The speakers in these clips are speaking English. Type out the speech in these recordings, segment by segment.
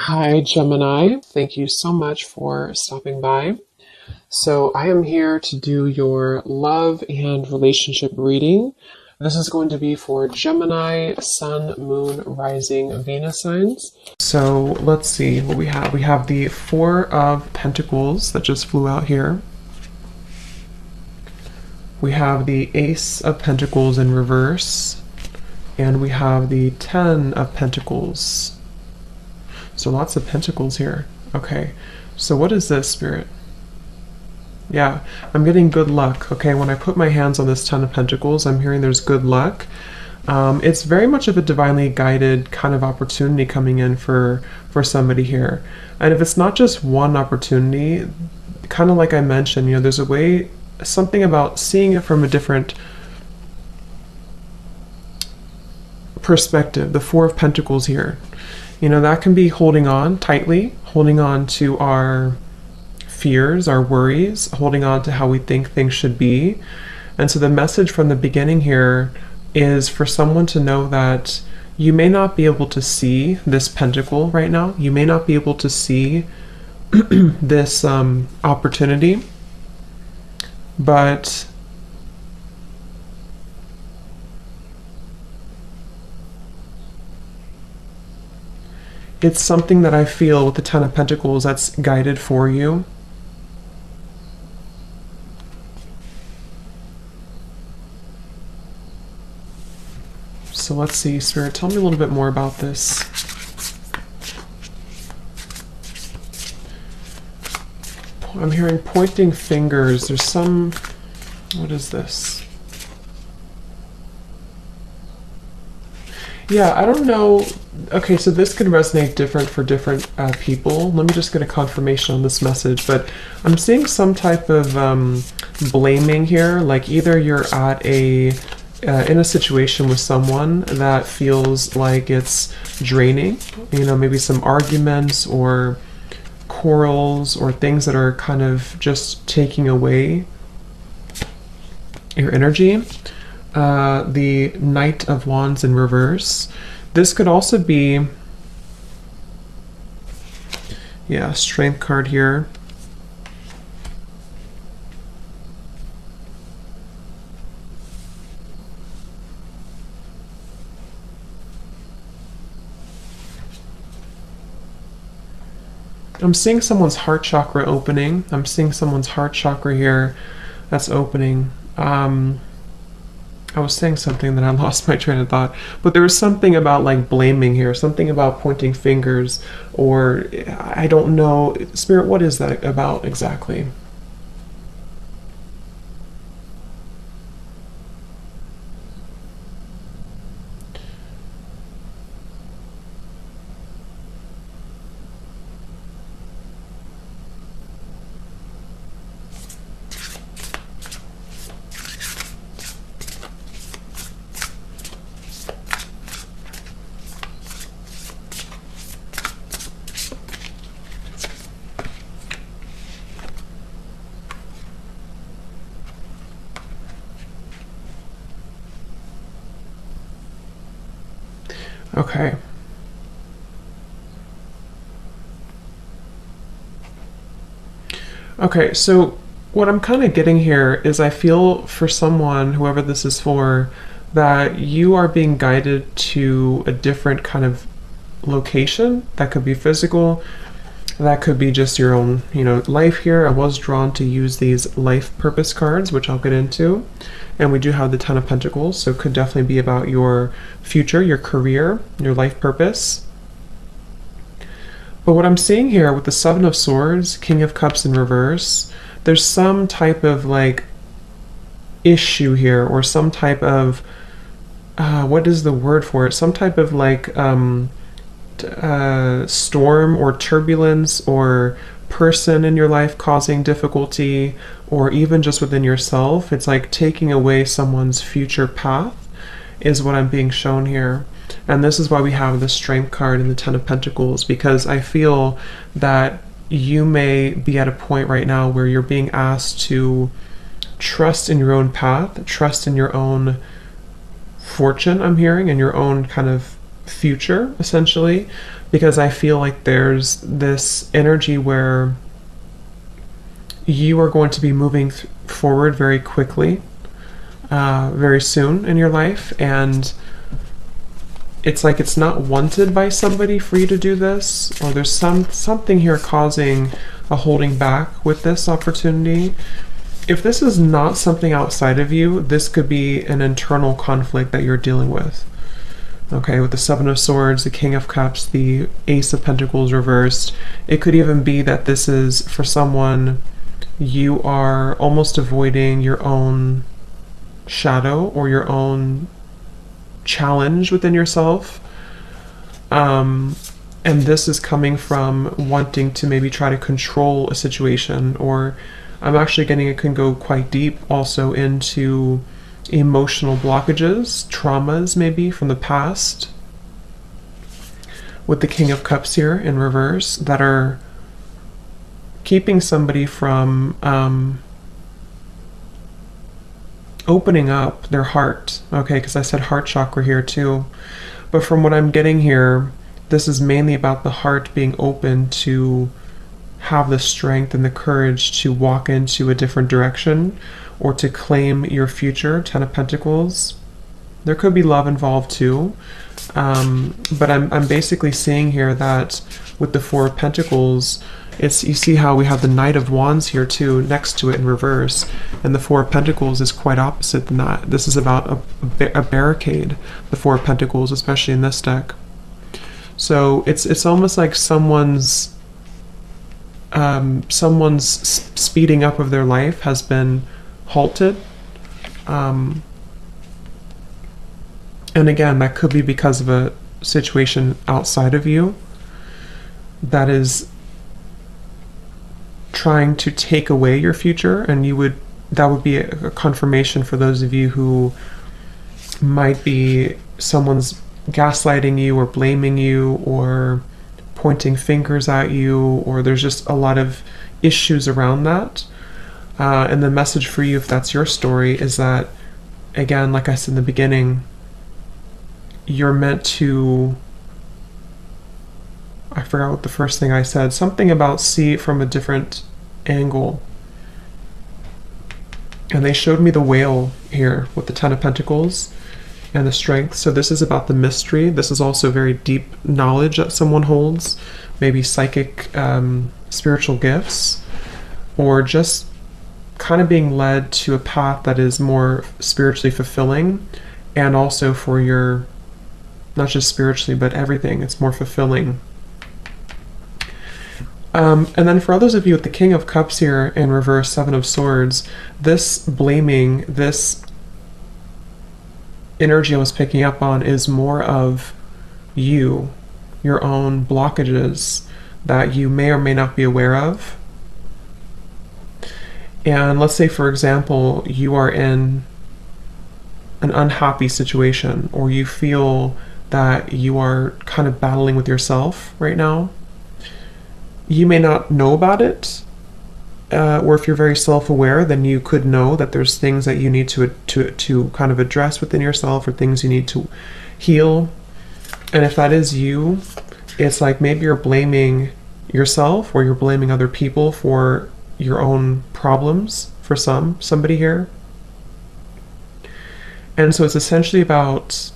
Hi, Gemini. Thank you so much for stopping by. So, I am here to do your love and relationship reading. This is going to be for Gemini, Sun, Moon, Rising, Venus signs. So, let's see what we have. We have the Four of Pentacles that just flew out here. We have the Ace of Pentacles in reverse. And we have the Ten of Pentacles. So lots of pentacles here. Okay, so what is this, Spirit? Yeah, I'm getting good luck. Okay, when I put my hands on this Ten of Pentacles, I'm hearing there's good luck. It's very much of a divinely guided kind of opportunity coming in for somebody here. And if it's not just one opportunity, kind of like I mentioned, there's a way, something about seeing it from a different perspective. The Four of Pentacles here. That can be holding on tightly, holding on to our fears, our worries, holding on to how we think things should be. And so the message from the beginning here is for someone to know that you may not be able to see this pentacle right now. You may not be able to see this opportunity, but it's something that I feel with the Ten of Pentacles that's guided for you. So let's see, Spirit, tell me a little bit more about this. I'm hearing pointing fingers. There's some, what is this? Yeah, I don't know. Okay, so this could resonate different for different people. Let me just get a confirmation on this message. But I'm seeing some type of blaming here. Like either you're at in a situation with someone that feels like it's draining. Maybe some arguments or quarrels or things that are kind of just taking away your energy. The Knight of Wands in reverse. This could also be, Strength card here. I'm seeing someone's heart chakra opening. I'm seeing someone's heart chakra here that's opening. I was saying something that I lost my train of thought, but there was something about like blaming here, something about pointing fingers, or I don't know. Spirit, what is that about exactly? Okay. Okay, so what I'm kind of getting here is I feel for someone, whoever this is for, that you are being guided to a different kind of location. That could be physical, that could be just your own, life here. I was drawn to use these life purpose cards, which I'll get into. And we do have the Ten of Pentacles, so it could definitely be about your future, your career, your life purpose. But what I'm seeing here with the Seven of Swords, King of Cups in reverse, there's some type of like issue here, or some type of, what is the word for it? Some type of like storm or turbulence or person in your life causing difficulty, or even just within yourself. It's like taking away someone's future path is what I'm being shown here. And this is why we have the Strength card and the Ten of Pentacles, because I feel that you may be at a point right now where you're being asked to trust in your own path, trust in your own fortune, I'm hearing, and your own kind of future, essentially, because I feel like there's this energy where you are going to be moving forward very quickly, very soon in your life, and it's like it's not wanted by somebody for you to do this, or there's something here causing a holding back with this opportunity. If this is not something outside of you, this could be an internal conflict that you're dealing with. Okay, with the Seven of Swords, the King of Cups, the Ace of Pentacles reversed, it could even be that this is, for someone, you are almost avoiding your own shadow or your own challenge within yourself. And this is coming from wanting to maybe try to control a situation, or I'm actually getting it can go quite deep also into emotional blockages, traumas maybe from the past, with the King of Cups here in reverse, that are keeping somebody from opening up their heart. Okay, because I said heart chakra here too. But from what I'm getting here, this is mainly about the heart being open to have the strength and the courage to walk into a different direction or to claim your future. Ten of Pentacles. There could be love involved too. But I'm basically seeing here that with the Four of Pentacles, it's, you see how we have the Knight of Wands here too next to it in reverse, and the Four of Pentacles is quite opposite than that. This is about a barricade, the Four of Pentacles, especially in this deck. So it's almost like someone's speeding up of their life has been halted. And again, that could be because of a situation outside of you that is trying to take away your future, and that would be a confirmation for those of you who might be someone's gaslighting you or blaming you or pointing fingers at you, or there's just a lot of issues around that. And the message for you, if that's your story, is that, again, like I said in the beginning, you're meant to, I forgot what the first thing I said, something about see it from a different angle. And they showed me the whale here with the Ten of Pentacles and the strength. So this is about the mystery. This is also very deep knowledge that someone holds, maybe psychic, spiritual gifts, or just kind of being led to a path that is more spiritually fulfilling, and also for your, not just spiritually, but everything, it's more fulfilling. And then for others of you with the King of Cups here in reverse, Seven of Swords, this blaming, this energy I was picking up on is more of you, your own blockages that you may or may not be aware of. And let's say, for example, you are in an unhappy situation, or you feel that you are kind of battling with yourself right now. You may not know about it, or if you're very self-aware, then you could know that there's things that you need to kind of address within yourself, or things you need to heal. And if that is you, it's like maybe you're blaming yourself, or you're blaming other people for your own problems, for somebody here. And so it's essentially about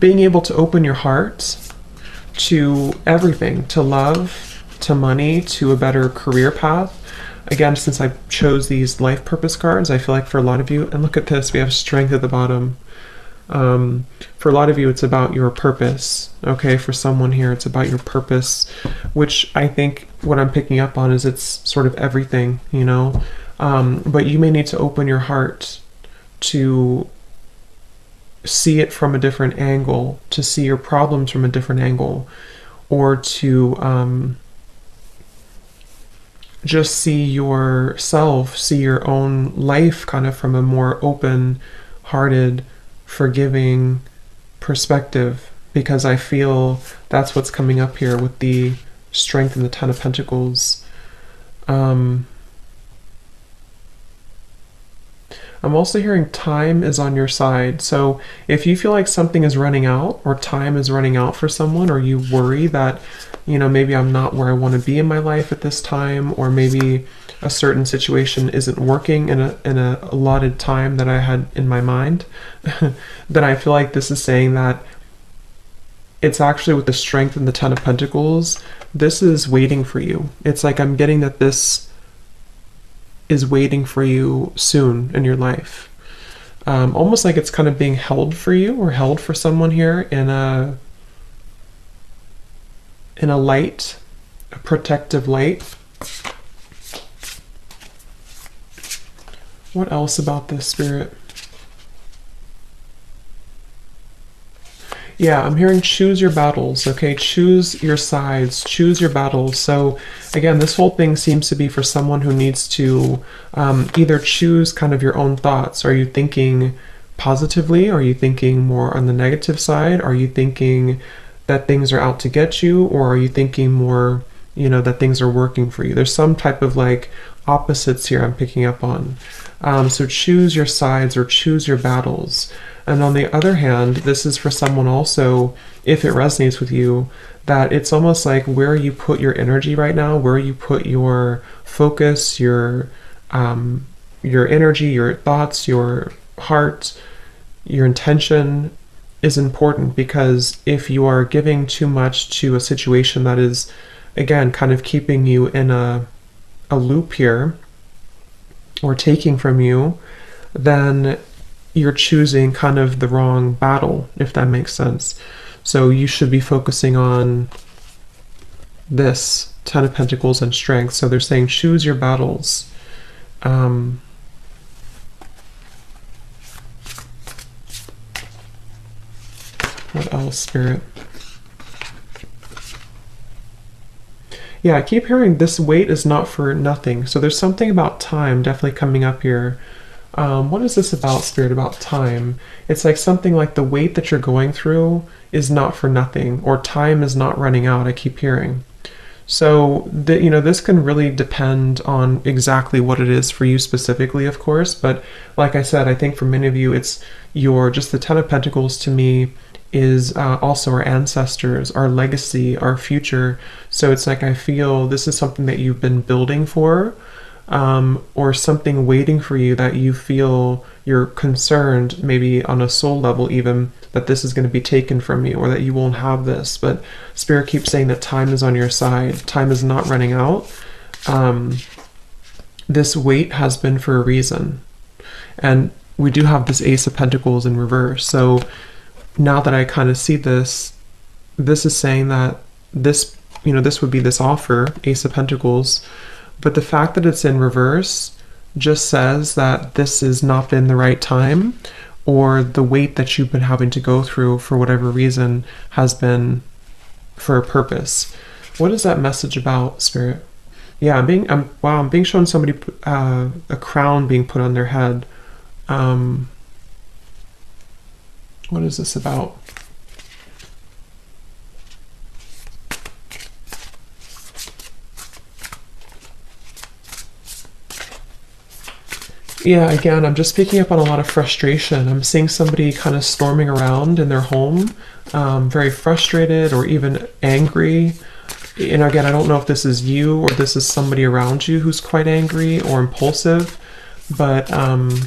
being able to open your heart to everything, to love, to money, to a better career path. Again, since I chose these life purpose cards, I feel like for a lot of you, and look at this, we have strength at the bottom. For a lot of you, it's about your purpose. Okay, for someone here, it's about your purpose, which I think what I'm picking up on is it's sort of everything, you know. But you may need to open your heart to see it from a different angle, to see your problems from a different angle, or to just see yourself, see your own life kind of from a more open-hearted, forgiving perspective, because I feel that's what's coming up here with the Strength and the Ten of Pentacles. I'm also hearing time is on your side. So if you feel like something is running out, or time is running out for someone, or you worry that, you know, maybe I'm not where I want to be in my life at this time, or maybe a certain situation isn't working in a allotted time that I had in my mind, then I feel like this is saying that it's actually with the Strength and the Ten of Pentacles, this is waiting for you. It's like I'm getting that this is waiting for you soon in your life. Almost like it's kind of being held for you, or held for someone here in a light, a protective light. What else about this, Spirit? Yeah, I'm hearing choose your battles, okay? Choose your sides, choose your battles. So again, this whole thing seems to be for someone who needs to either choose kind of your own thoughts. Are you thinking positively? Are you thinking more on the negative side? Are you thinking that things are out to get you? Or are you thinking more, you know, that things are working for you? There's some type of like opposites here I'm picking up on. So choose your sides, or choose your battles. And on the other hand, this is for someone also, if it resonates with you, that it's almost like where you put your energy right now, where you put your focus, your energy, your thoughts, your heart, your intention is important. Because if you are giving too much to a situation that is, again, kind of keeping you in a loop here, or taking from you, then you're choosing kind of the wrong battle, if that makes sense. So you should be focusing on this Ten of Pentacles and Strength. So they're saying choose your battles. What else, Spirit? Yeah, I keep hearing this wait is not for nothing. So there's something about time definitely coming up here. What is this about, Spirit, about time? It's like something like the wait that you're going through is not for nothing, or time is not running out, I keep hearing. So, you know, this can really depend on exactly what it is for you specifically, of course. But like I said, I think for many of you, it's just the Ten of Pentacles to me is also our ancestors, our legacy, our future. So it's like I feel this is something that you've been building for, or something waiting for you that you feel you're concerned, maybe on a soul level even, that this is going to be taken from you, or that you won't have this. But Spirit keeps saying that time is on your side. Time is not running out. This wait has been for a reason. And we do have this Ace of Pentacles in reverse. So now that I kind of see this, this is saying that this, you know, this would be this offer, Ace of Pentacles. But the fact that it's in reverse just says that this has not been the right time, or the wait that you've been having to go through for whatever reason has been for a purpose. What is that message about, Spirit? Yeah, I'm being shown somebody, a crown being put on their head. What is this about? Yeah, again, I'm just picking up on a lot of frustration. I'm seeing somebody kind of storming around in their home, very frustrated or even angry. And again, I don't know if this is you or this is somebody around you who's quite angry or impulsive, but I'm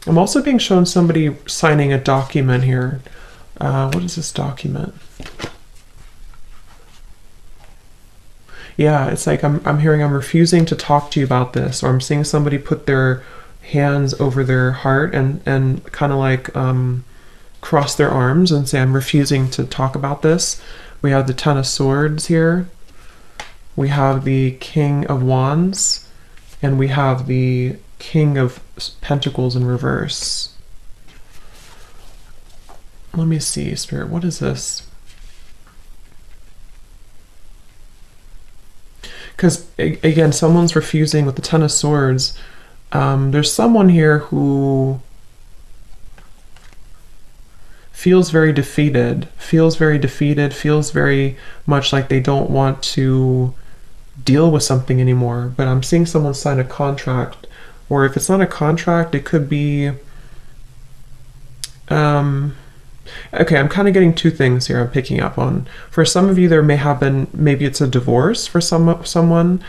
also being shown somebody signing a document here. What is this document? Yeah, it's like I'm hearing I'm refusing to talk to you about this, or I'm seeing somebody put their hands over their heart and kind of like cross their arms and say, I'm refusing to talk about this. We have the Ten of Swords here. We have the King of Wands, and we have the King of Pentacles in reverse. Let me see, Spirit, what is this? Because, again, someone's refusing with the Ten of Swords. There's someone here who feels very defeated, feels very much like they don't want to deal with something anymore. But I'm seeing someone sign a contract, or if it's not a contract, it could be okay, I'm kind of getting two things here I'm picking up on. For some of you, there may have been, maybe it's a divorce for someone.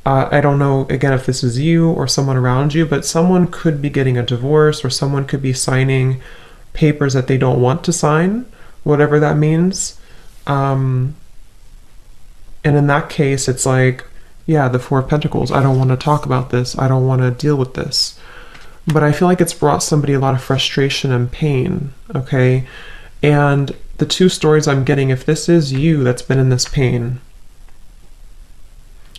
I don't know, again, if this is you or someone around you, but someone could be getting a divorce, or someone could be signing papers that they don't want to sign, whatever that means. And in that case, it's like, yeah, the Four of Pentacles. I don't want to talk about this. I don't want to deal with this. But I feel like it's brought somebody a lot of frustration and pain, okay? And the two stories I'm getting, if this is you that's been in this pain,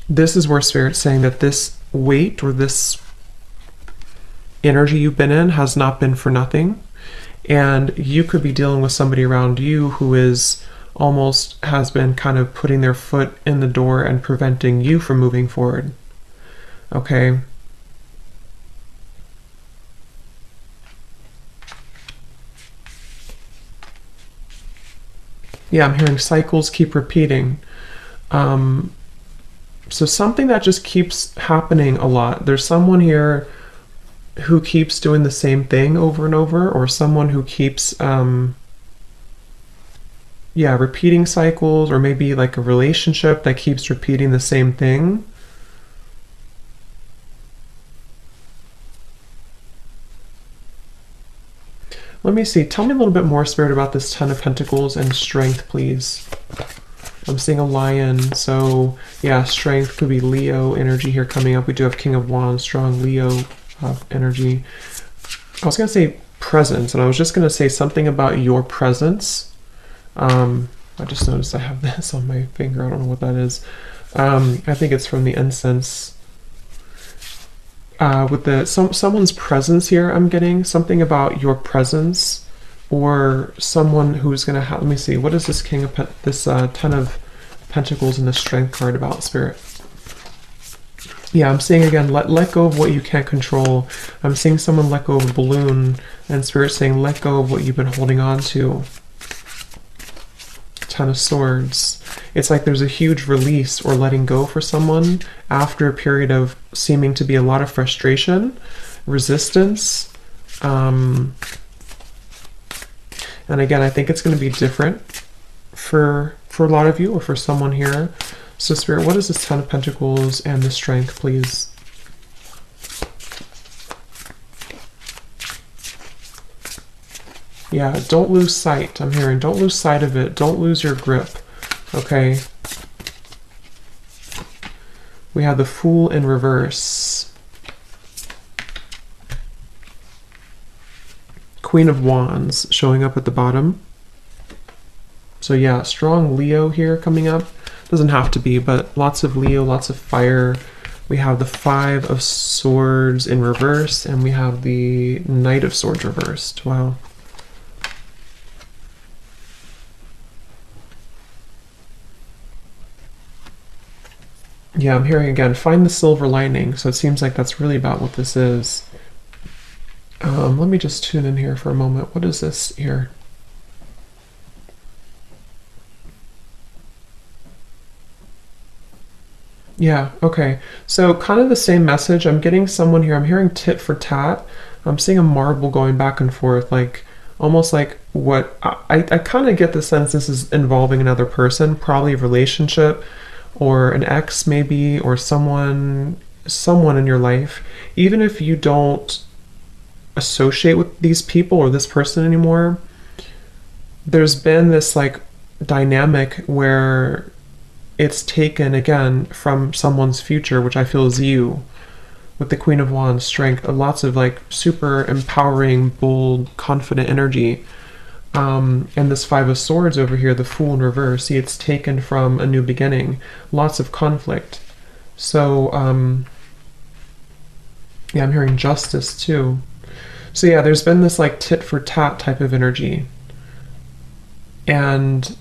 this is where Spirit's saying that this weight or this energy you've been in has not been for nothing. And you could be dealing with somebody around you who is almost has been kind of putting their foot in the door and preventing you from moving forward, okay? Yeah, I'm hearing cycles keep repeating. So something that just keeps happening a lot. There's someone here who keeps doing the same thing over and over, or someone who keeps, repeating cycles, or maybe like a relationship that keeps repeating the same thing. Let me see. Tell me a little bit more, Spirit, about this Ten of Pentacles and strength, please. I'm seeing a lion, so yeah, strength could be Leo energy here coming up. We do have King of Wands, strong Leo energy. I was going to say presence, and I was just going to say something about your presence. I just noticed I have this on my finger. I don't know what that is. I think it's from the incense. With the someone's presence here, I'm getting something about your presence, or someone who's gonna have. Let me see. What is this Ten of Pentacles and the Strength card about, Spirit? Yeah, I'm seeing again. Let go of what you can't control. I'm seeing someone let go of a balloon, and Spirit saying let go of what you've been holding on to. Ten of Swords. It's like there's a huge release or letting go for someone after a period of seeming to be a lot of frustration, resistance. And again, I think it's going to be different for a lot of you, or for someone here. So Spirit, what is this Ten of Pentacles and the Strength, please? Yeah, don't lose sight. I'm hearing don't lose sight of it. Don't lose your grip. Okay. We have the Fool in reverse. Queen of Wands showing up at the bottom. So yeah, strong Leo here coming up. Doesn't have to be, but lots of Leo, lots of fire. We have the Five of Swords in reverse, and we have the Knight of Swords reversed. Wow. Yeah, I'm hearing again, find the silver lining. So it seems like that's really about what this is. Let me just tune in here for a moment. What is this here? Yeah, okay. So kind of the same message. I'm getting someone here. I'm hearing tit for tat. I'm seeing a marble going back and forth, like almost like what I kind of get the sense this is involving another person, probably a relationship, or an ex maybe, or someone in your life. Even if you don't associate with these people or this person anymore, there's been this like dynamic where it's taken again from someone's future, which I feel is you, with the Queen of Wands, strength, lots of like super empowering, bold, confident energy. And this Five of Swords over here, the Fool in reverse, see, it's taken from a new beginning, lots of conflict. So, yeah, I'm hearing justice too. So yeah, there's been this like tit for tat type of energy. And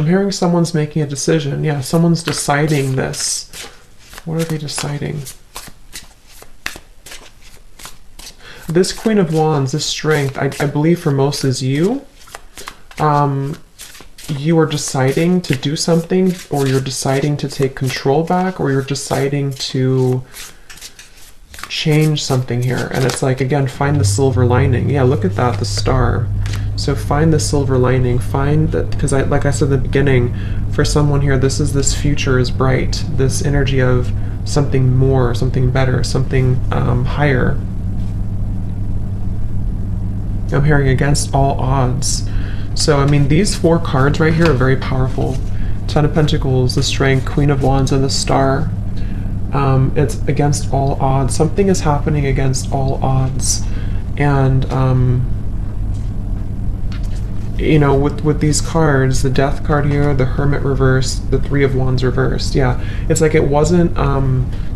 I'm hearing someone's making a decision. Yeah, someone's deciding this. What are they deciding? This Queen of Wands, this strength, I believe for most is you. You are deciding to do something, or you're deciding to take control back, or you're deciding to change something here. And it's like, again, find the silver lining. Yeah, look at that, the star. So find the silver lining, find that, because like I said at the beginning, for someone here, this future is bright, this energy of something more, something better, something higher. I'm hearing against all odds. So, I mean, these 4 cards right here are very powerful. 10 of Pentacles, the Strength, Queen of Wands, and the Star. It's against all odds. Something is happening against all odds. And, you know, with these cards, the Death card here, the Hermit reversed, the 3 of Wands reversed. Yeah, it's like it wasn't,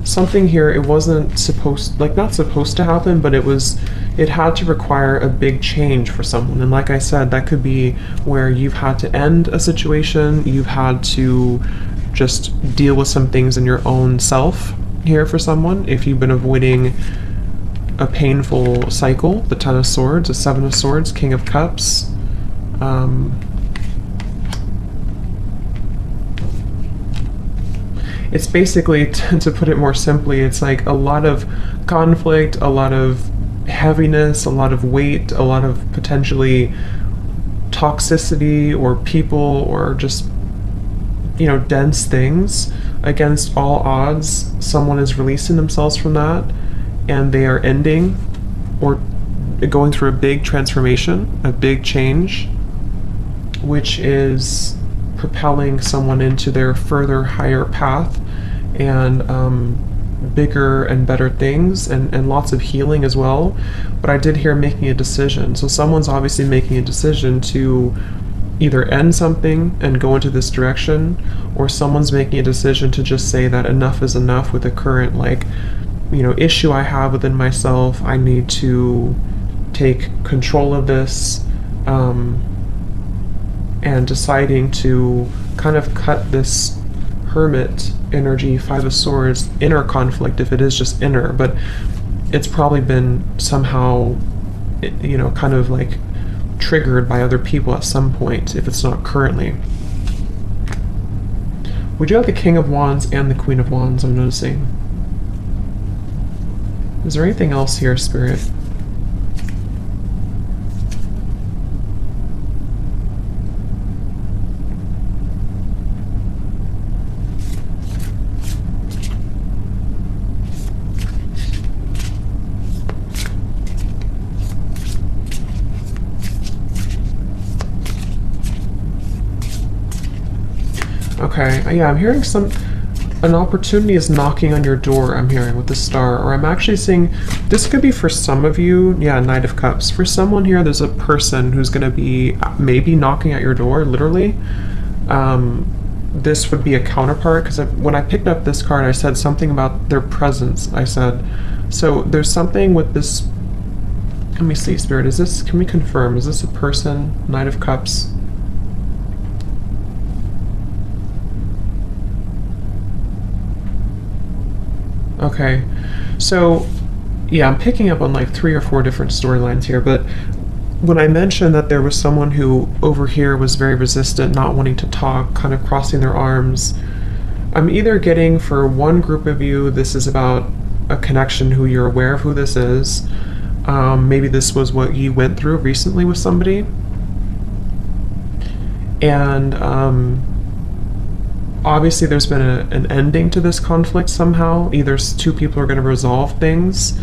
something here, it wasn't supposed, like not supposed to happen, but it had to require a big change for someone. And like I said, that could be where you've had to end a situation, you've had to just deal with some things in your own self here for someone. If you've been avoiding a painful cycle, the 10 of Swords, the 7 of Swords, King of Cups. It's basically, to put it more simply, it's like a lot of conflict, a lot of heaviness, a lot of weight, a lot of potentially toxicity or people or just, you know, dense things. Against all odds, someone is releasing themselves from that, and they are ending or going through a big transformation, a big change, which is propelling someone into their further higher path and bigger and better things, and lots of healing as well. But I did hear making a decision. So someone's obviously making a decision to either end something and go into this direction, or someone's making a decision to just say that enough is enough with the current, like, you know, issue I have within myself. I need to take control of this, and deciding to kind of cut this Hermit energy, 5 of Swords, inner conflict, if it is just inner, but it's probably been somehow, you know, kind of like triggered by other people at some point, if it's not currently. We do have the King of Wands and the Queen of Wands, I'm noticing. Is there anything else here, Spirit? Okay, yeah, I'm hearing an opportunity is knocking on your door, I'm hearing, with the Star. Or I'm actually seeing, this could be for some of you, yeah, Knight of Cups. For someone here, there's a person who's going to be maybe knocking at your door, literally. This would be a counterpart, because when I picked up this card, I said something about their presence. I said, so there's something with this, let me see, Spirit, is this, can we confirm, is this a person, Knight of Cups? Okay, so yeah, I'm picking up on like 3 or 4 different storylines here, but when I mentioned that there was someone who over here was very resistant, not wanting to talk, kind of crossing their arms, I'm either getting, for one group of you, this is about a connection who you're aware of who this is. Maybe this was what you went through recently with somebody. And obviously there's been an ending to this conflict somehow. Either 2 people are going to resolve things,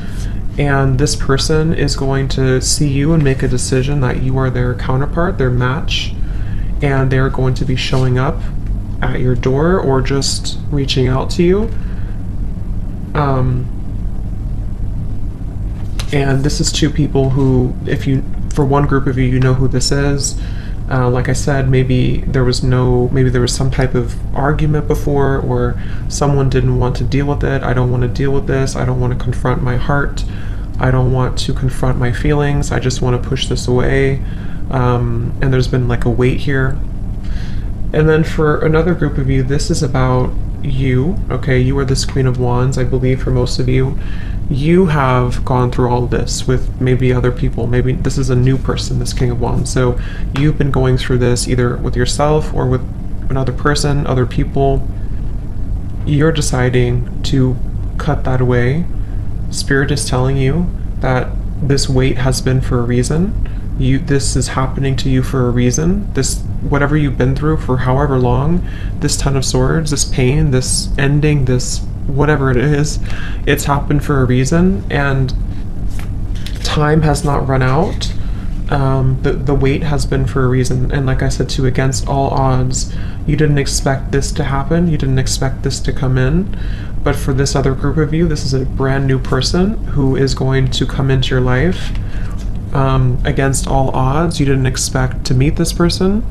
and this person is going to see you and make a decision that you are their counterpart, their match, and they're going to be showing up at your door or just reaching out to you. And this is 2 people who, if you, for one group of you, you know who this is. Like I said, maybe there was some type of argument before, or someone didn't want to deal with it. I don't want to deal with this. I don't want to confront my heart. I don't want to confront my feelings. I just want to push this away. And there's been like a weight here. And then for another group of you, this is about you, okay? You are this Queen of Wands, I believe, for most of you. You have gone through all of this with maybe other people. Maybe this is a new person, this King of Wands. So you've been going through this either with yourself or with another person, other people. You're deciding to cut that away. Spirit is telling you that this weight has been for a reason. This is happening to you for a reason. This, whatever you've been through for however long, this Ten of Swords, this pain, this ending, this whatever it is, it's happened for a reason, and time has not run out. The wait has been for a reason, and like I said too, against all odds, you didn't expect this to happen, you didn't expect this to come in, but for this other group of you, this is a brand new person who is going to come into your life. Against all odds, you didn't expect to meet this person.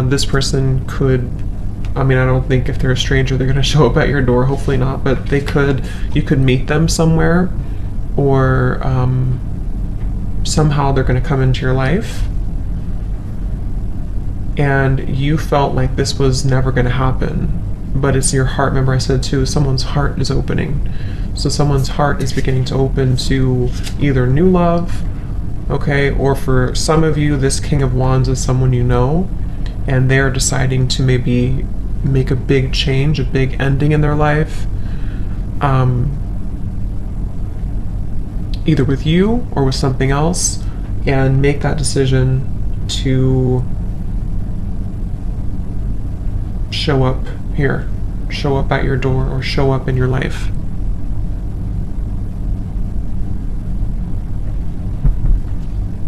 This person could, I mean, I don't think if they're a stranger they're going to show up at your door, hopefully not, but they could, you could meet them somewhere, or somehow they're going to come into your life, and you felt like this was never going to happen, but it's your heart. Remember I said too, someone's heart is opening. So someone's heart is beginning to open to either new love, okay, or for some of you, this King of Wands is someone you know, and they're deciding to maybe make a big change, a big ending in their life, either with you or with something else, and make that decision to show up here, show up at your door, or show up in your life.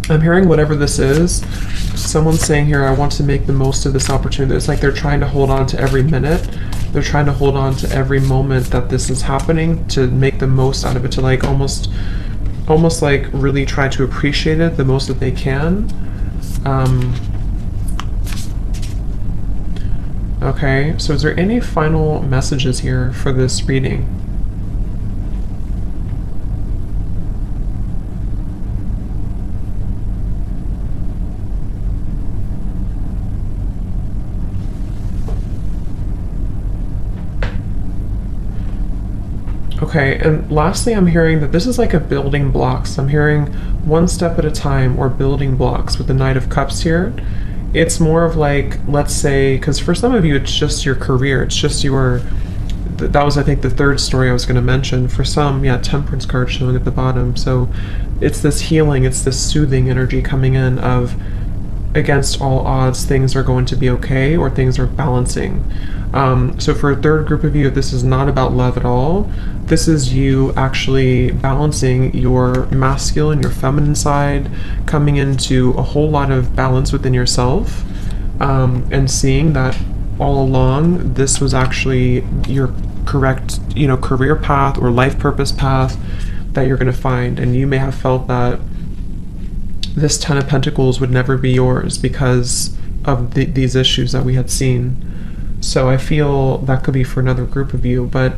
I'm hearing whatever this is, someone's saying here, I want to make the most of this opportunity. It's like they're trying to hold on to every minute. They're trying to hold on to every moment that this is happening, to make the most out of it, to like almost like really try to appreciate it the most that they can. Okay, so is there any final messages here for this reading? Okay, and lastly, I'm hearing that this is like a building blocks. I'm hearing one step at a time, or building blocks with the Knight of Cups here. It's more of like, let's say, because for some of you, it's just your career. It's just your, that was, I think, the third story I was going to mention. For some, yeah, Temperance card showing at the bottom. So it's this healing, it's this soothing energy coming in of, against all odds, things are going to be okay, or things are balancing. So for a third group of you, this is not about love at all. This is you actually balancing your masculine, your feminine side, coming into a whole lot of balance within yourself, and seeing that all along this was actually your correct, career path or life purpose path that you're going to find. And you may have felt that this Ten of Pentacles would never be yours because of these issues that we had seen. So I feel that could be for another group of you, but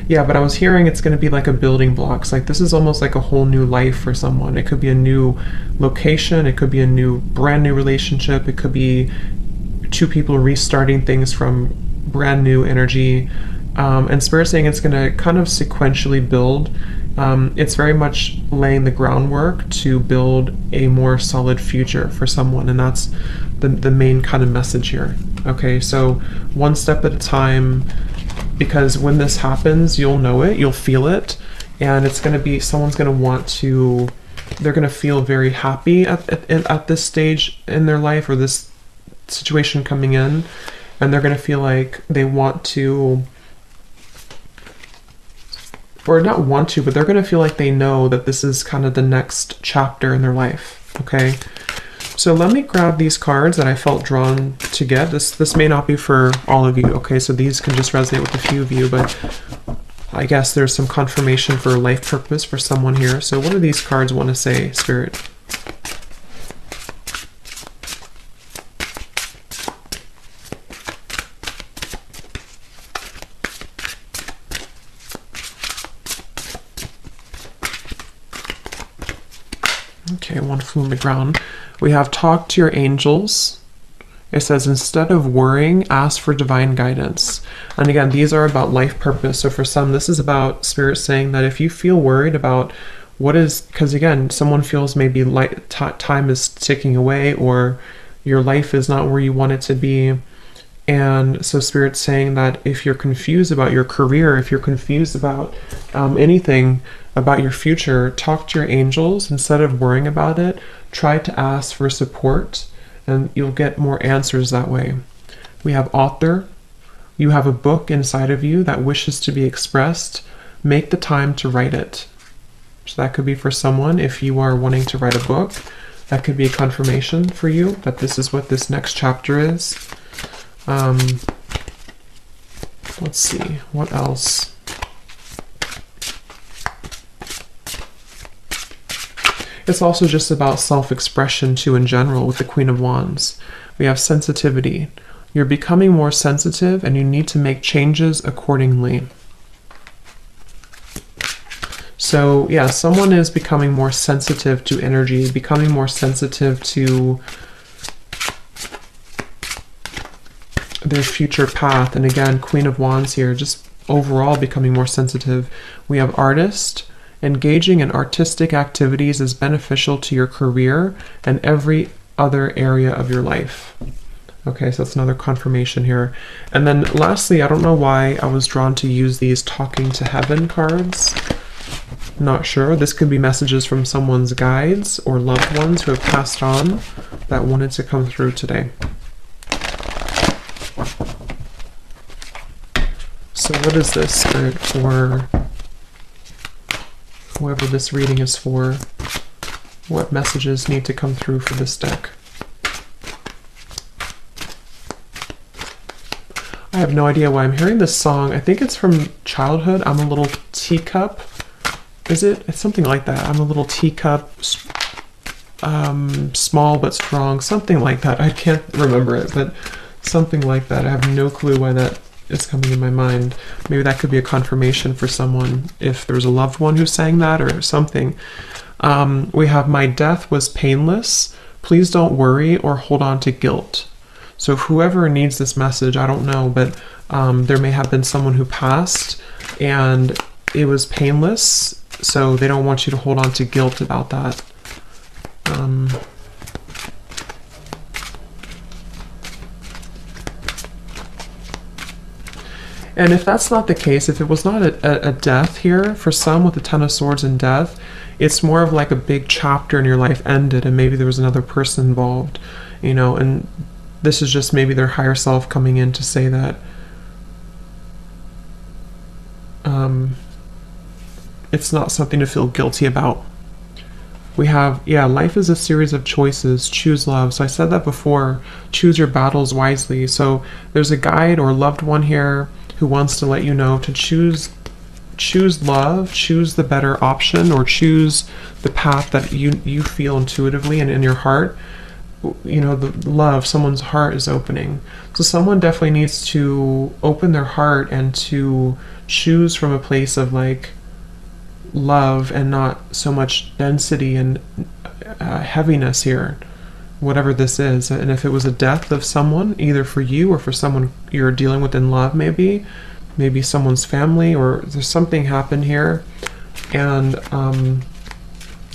yeah, but I was hearing it's going to be like a building blocks. Like this is almost like a whole new life for someone. It could be a new location. It could be a brand new relationship. It could be two people restarting things from brand new energy. And Spirit saying it's going to kind of sequentially build. It's very much laying the groundwork to build a more solid future for someone, and that's the main kind of message here. Okay, so one step at a time, because when this happens, you'll know it, you'll feel it, and it's going to be, someone's going to want to, they're going to feel very happy at this stage in their life, or this situation coming in, and they're going to feel like they want to, or not want to, but they're going to feel like they know that this is kind of the next chapter in their life. Okay, so let me grab these cards that I felt drawn to get. This may not be for all of you, okay, so these can just resonate with a few of you, but I guess there's some confirmation for life purpose for someone here. So what do these cards want to say, Spirit? Okay, one flew on the ground. We have talk to your angels. It says, instead of worrying, ask for divine guidance. And again, these are about life purpose. So for some, this is about Spirit saying that if you feel worried about what is, because again, someone feels maybe like time is ticking away, or your life is not where you want it to be. And so Spirit's saying that if you're confused about your career, if you're confused about anything about your future, talk to your angels. Instead of worrying about it, try to ask for support, and you'll get more answers that way. We have author. You have a book inside of you that wishes to be expressed. Make the time to write it. So that could be for someone. If you are wanting to write a book, that could be a confirmation for you that this is what this next chapter is. Let's see, what else? It's also just about self-expression too in general with the Queen of Wands. We have sensitivity. You're becoming more sensitive and you need to make changes accordingly. So yeah, someone is becoming more sensitive to energy, becoming more sensitive to their future path. And again, Queen of Wands here, just overall becoming more sensitive. We have artist. Engaging in artistic activities is beneficial to your career and every other area of your life. Okay, so that's another confirmation here. And then lastly, I don't know why I was drawn to use these talking to heaven cards. Not sure. This could be messages from someone's guides or loved ones who have passed on that wanted to come through today. So what is this, Spirit, for whoever this reading is for? What messages need to come through for this deck? I have no idea why I'm hearing this song. I think it's from childhood. I'm a little teacup. Is it? It's something like that. I'm a little teacup, small but strong. Something like that. I can't remember it, but something like that. I have no clue why that is coming in my mind. Maybe that could be a confirmation for someone if there's a loved one who sang that or something. We have, my death was painless. Please don't worry or hold on to guilt. So whoever needs this message, I don't know, but there may have been someone who passed and it was painless, so they don't want you to hold on to guilt about that. And if that's not the case, if it was not a death here, for some with the Ten of Swords and death, it's more of like a big chapter in your life ended and maybe there was another person involved, you know, and this is just maybe their higher self coming in to say that it's not something to feel guilty about. We have, yeah, life is a series of choices. Choose love. So I said that before. Choose your battles wisely. So there's a guide or loved one here who wants to let you know to choose love, choose the better option, or choose the path that you feel intuitively and in your heart. You know, the love, someone's heart is opening. So someone definitely needs to open their heart and to choose from a place of like love and not so much density and heaviness here, whatever this is. And if it was a death of someone, either for you or for someone you're dealing with in love, maybe someone's family, or there's something happened here, and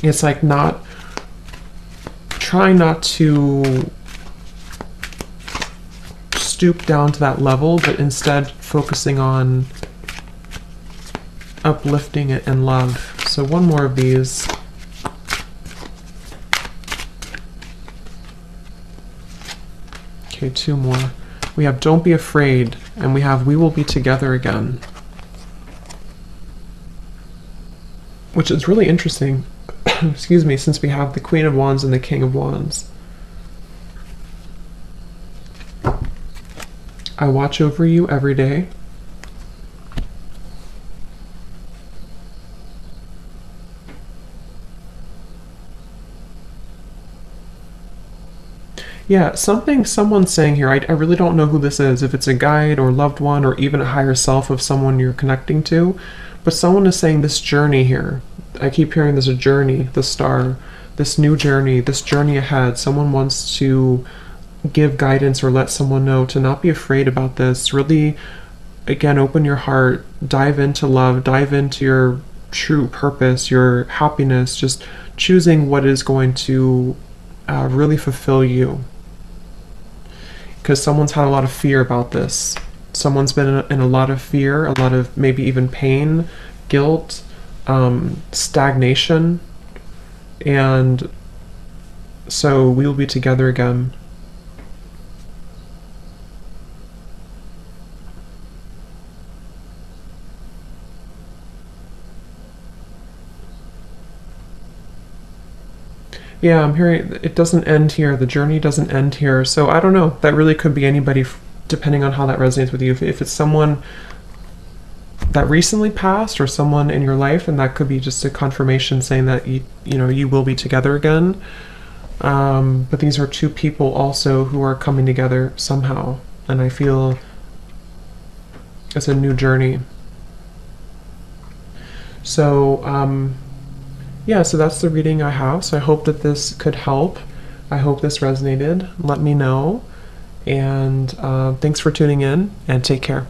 it's like not trying not to stoop down to that level, but instead focusing on uplifting it and love. So one more of these. Okay, two more. We have don't be afraid, and we have we will be together again, which is really interesting. Excuse me, since we have the Queen of Wands and the King of Wands. I watch over you every day. Yeah, someone's saying here, I really don't know who this is, if it's a guide or loved one or even a higher self of someone you're connecting to, but someone is saying this journey here. I keep hearing there's a journey, the star, this new journey, this journey ahead. Someone wants to give guidance or let someone know to not be afraid about this. Really, again, open your heart, dive into love, dive into your true purpose, your happiness, just choosing what is going to really fulfill you. Because someone's had a lot of fear about this. Someone's been in a lot of fear, a lot of maybe even pain, guilt, stagnation, and so we will be together again. Yeah, I'm hearing it doesn't end here. The journey doesn't end here. So I don't know. That really could be anybody, depending on how that resonates with you. If it's someone that recently passed or someone in your life, and that could be just a confirmation saying that you will be together again. But these are two people also who are coming together somehow, and I feel it's a new journey. So yeah, so that's the reading I have. So I hope that this could help. I hope this resonated. Let me know. And thanks for tuning in, and take care.